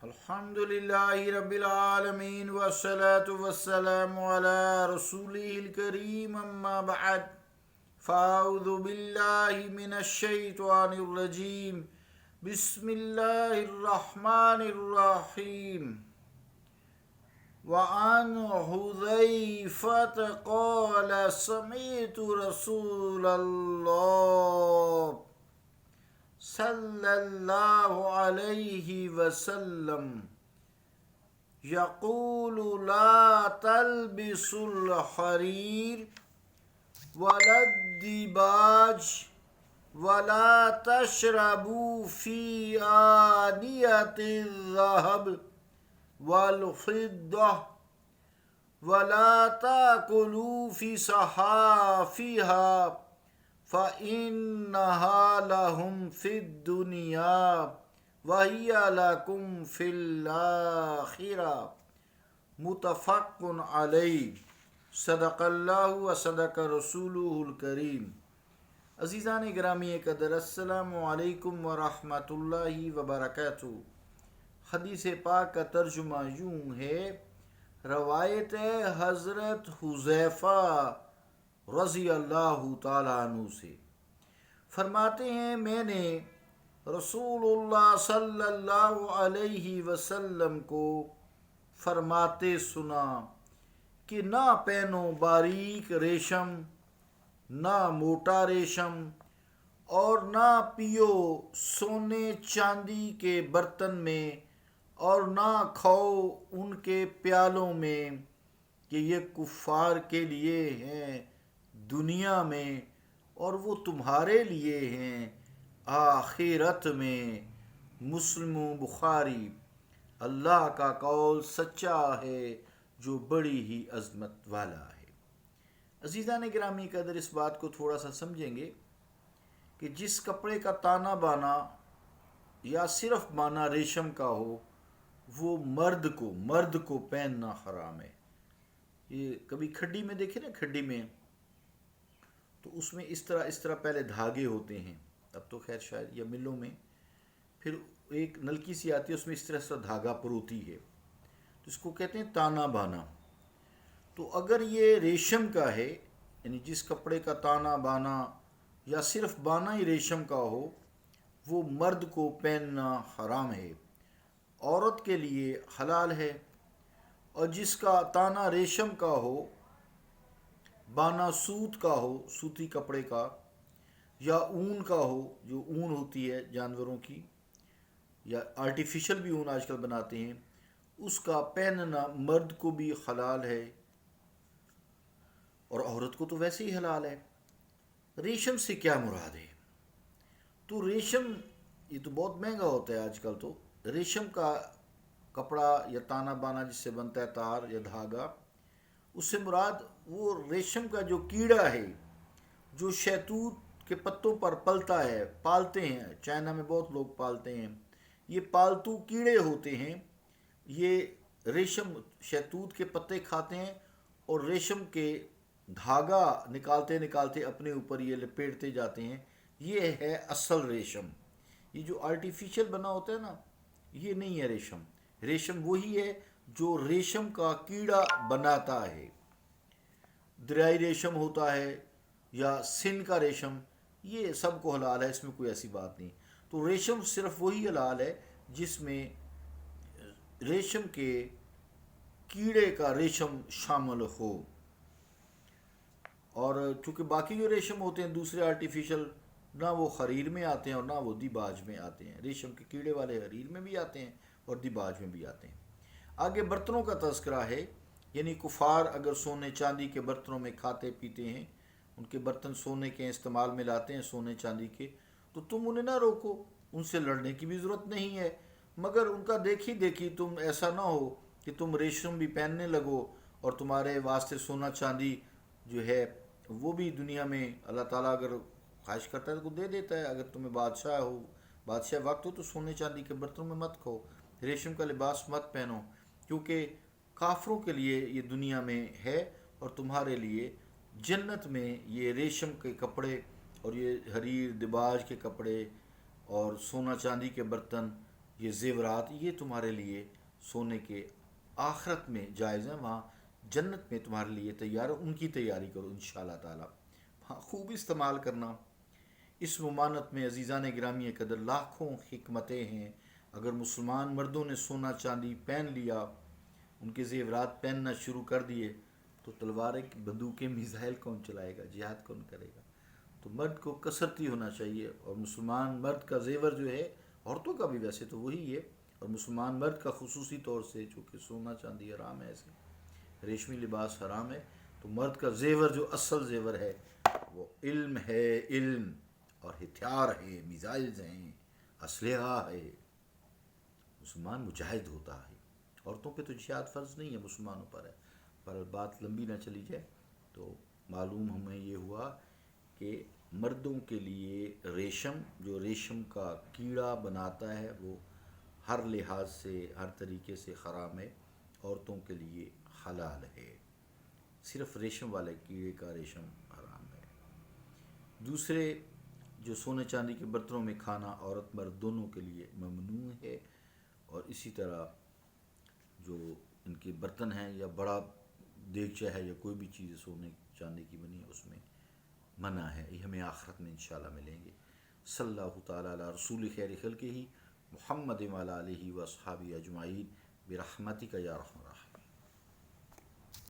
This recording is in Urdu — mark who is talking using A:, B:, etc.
A: الحمدللہ رب العالمین والصلاة والسلام علی رسولہ الکریم اما بعد فاعوذ باللہ من الشیطان الرجیم بسم اللہ الرحمن الرحیم وعن حذیفۃ قال سمعت رسول اللہ صلی اللہ علیہ وسلم یقول لا تلبسوا الحریر ولا الدیباج ولا تشربوا فی آنیۃ الذہب والفضہ ولا تأکلوا فی صحافها فَإِنَّهَا لَهُمْ فِي الدُّنْيَا وَهِيَ لَكُمْ فِي الْآخِرَةِ متفق علیہ صدق اللہ و صدق رسولہ الکریم۔ عزیزان گرامی قدر، السلام علیکم ورحمۃ اللہ وبرکاتہ۔ حدیث پاک کا ترجمہ یوں ہے، روایت حضرت حذیفہ رضی اللہ تعالیٰ عنہ سے، فرماتے ہیں میں نے رسول اللہ صلی اللہ علیہ وسلم کو فرماتے سنا کہ نہ پہنو باریک ریشم، نہ موٹا ریشم، اور نہ پیو سونے چاندی کے برتن میں، اور نہ کھاؤ ان کے پیالوں میں کہ یہ کفار کے لیے ہیں دنیا میں اور وہ تمہارے لیے ہیں آخرت میں۔ مسلم و بخاری۔ اللہ کا قول سچا ہے جو بڑی ہی عظمت والا ہے۔ عزیزان گرامی قدر، اس بات کو تھوڑا سا سمجھیں گے کہ جس کپڑے کا تانا بانا یا صرف بانا ریشم کا ہو، وہ مرد کو پہننا حرام ہے۔ یہ کبھی کھڈی میں دیکھیں نا، کھڈی میں تو اس میں اس طرح پہلے دھاگے ہوتے ہیں، اب تو خیر شاید، یا ملوں میں پھر ایک نلکی سی آتی ہے، اس میں اس طرح دھاگا پروتی ہے، تو اس کو کہتے ہیں تانا بانا۔ تو اگر یہ ریشم کا ہے، یعنی جس کپڑے کا تانا بانا یا صرف بانا ہی ریشم کا ہو، وہ مرد کو پہننا حرام ہے، عورت کے لیے حلال ہے۔ اور جس کا تانا ریشم کا ہو، بانا سوت کا ہو، سوتی کپڑے کا، یا اون کا ہو، جو اون ہوتی ہے جانوروں کی، یا آرٹیفیشل بھی اون آج کل بناتے ہیں، اس کا پہننا مرد کو بھی حلال ہے اور عورت کو تو ویسے ہی حلال ہے۔ ریشم سے کیا مراد ہے؟ تو ریشم یہ تو بہت مہنگا ہوتا ہے آج کل، تو ریشم کا کپڑا یا تانا بانا جس سے بنتا ہے تار یا دھاگا، اس سے مراد وہ ریشم کا جو کیڑا ہے جو شہتوت کے پتوں پر پلتا ہے، پالتے ہیں، چائنا میں بہت لوگ پالتے ہیں، یہ پالتو کیڑے ہوتے ہیں، یہ ریشم شہتوت کے پتے کھاتے ہیں اور ریشم کے دھاگا نکالتے اپنے اوپر یہ لپیٹتے جاتے ہیں، یہ ہے اصل ریشم۔ یہ جو آرٹیفیشل بنا ہوتا ہے نا، یہ نہیں ہے ریشم۔ ریشم وہی ہے جو ریشم کا کیڑا بناتا ہے۔ دریائی ریشم ہوتا ہے یا سن کا ریشم، یہ سب کو حلال ہے، اس میں کوئی ایسی بات نہیں۔ تو ریشم صرف وہی حلال ہے جس میں ریشم کے کیڑے کا ریشم شامل ہو۔ اور چونکہ باقی جو ریشم ہوتے ہیں دوسرے آرٹیفیشل، نہ وہ حریر میں آتے ہیں اور نہ وہ دیباج میں آتے ہیں۔ ریشم کے کیڑے والے حریر میں بھی آتے ہیں اور دیباج میں بھی آتے ہیں۔ آگے برتنوں کا تذکرہ ہے، یعنی کفار اگر سونے چاندی کے برتنوں میں کھاتے پیتے ہیں، ان کے برتن سونے کے استعمال میں لاتے ہیں، سونے چاندی کے، تو تم انہیں نہ روکو، ان سے لڑنے کی بھی ضرورت نہیں ہے، مگر ان کا دیکھی تم ایسا نہ ہو کہ تم ریشم بھی پہننے لگو اور تمہارے واسطے سونا چاندی جو ہے وہ بھی دنیا میں اللہ تعالیٰ اگر خواہش کرتا ہے تو دے دیتا ہے۔ اگر تمہیں بادشاہ وقت ہو تو سونے چاندی کے برتنوں میں مت کھو، ریشم کا لباس مت پہنو، کیونکہ کافروں کے لیے یہ دنیا میں ہے اور تمہارے لیے جنت میں یہ ریشم کے کپڑے اور یہ حریر دباج کے کپڑے اور سونا چاندی کے برتن یہ زیورات یہ تمہارے لیے سونے کے آخرت میں جائز ہیں، وہاں جنت میں تمہارے لیے تیار ہے، ان کی تیاری کرو انشاءاللہ تعالی، ہاں خوب استعمال کرنا۔ اس ممانت میں عزیزان گرامی قدر لاکھوں حکمتیں ہیں۔ اگر مسلمان مردوں نے سونا چاندی پہن لیا، ان کے زیورات پہننا شروع کر دیے، تو تلواریں بندوقیں میزائل کون چلائے گا، جہاد کون کرے گا؟ تو مرد کو کثرتی ہونا چاہیے، اور مسلمان مرد کا زیور جو ہے، عورتوں کا بھی ویسے تو وہی ہے، اور مسلمان مرد کا خصوصی طور سے، چونکہ سونا چاندی حرام ہے، ایسے ریشمی لباس حرام ہے، تو مرد کا زیور جو اصل زیور ہے وہ علم ہے، علم اور ہتھیار ہے، میزائلز ہیں، اسلحہ ہے۔ مسلمان مجاہد ہوتا ہے۔ عورتوں پہ تو جہاد فرض نہیں ہے، مسلمانوں پر ہے۔ پر بات لمبی نہ چلی جائے تو معلوم ہمیں یہ ہوا کہ مردوں کے لیے ریشم، جو ریشم کا کیڑا بناتا ہے، وہ ہر لحاظ سے، ہر طریقے سے حرام ہے، عورتوں کے لیے حلال ہے، صرف ریشم والے کیڑے کا ریشم حرام ہے۔ دوسرے جو سونے چاندی کے برتنوں میں کھانا عورت مرد دونوں کے لیے ممنوع ہے، اور اسی طرح جو ان کے برتن ہیں یا بڑا دیگچہ ہے یا کوئی بھی چیز سونے چاندی کی بنی ہے، اس میں منع ہے۔ یہ ہمیں آخرت میں انشاءاللہ ملیں گے۔ صلی اللہ تعالیٰ علی رسول خیر خلقہ محمد وعلی آلہ و اصحابہ اجمعین برحمتک یا ارحم الراحمین۔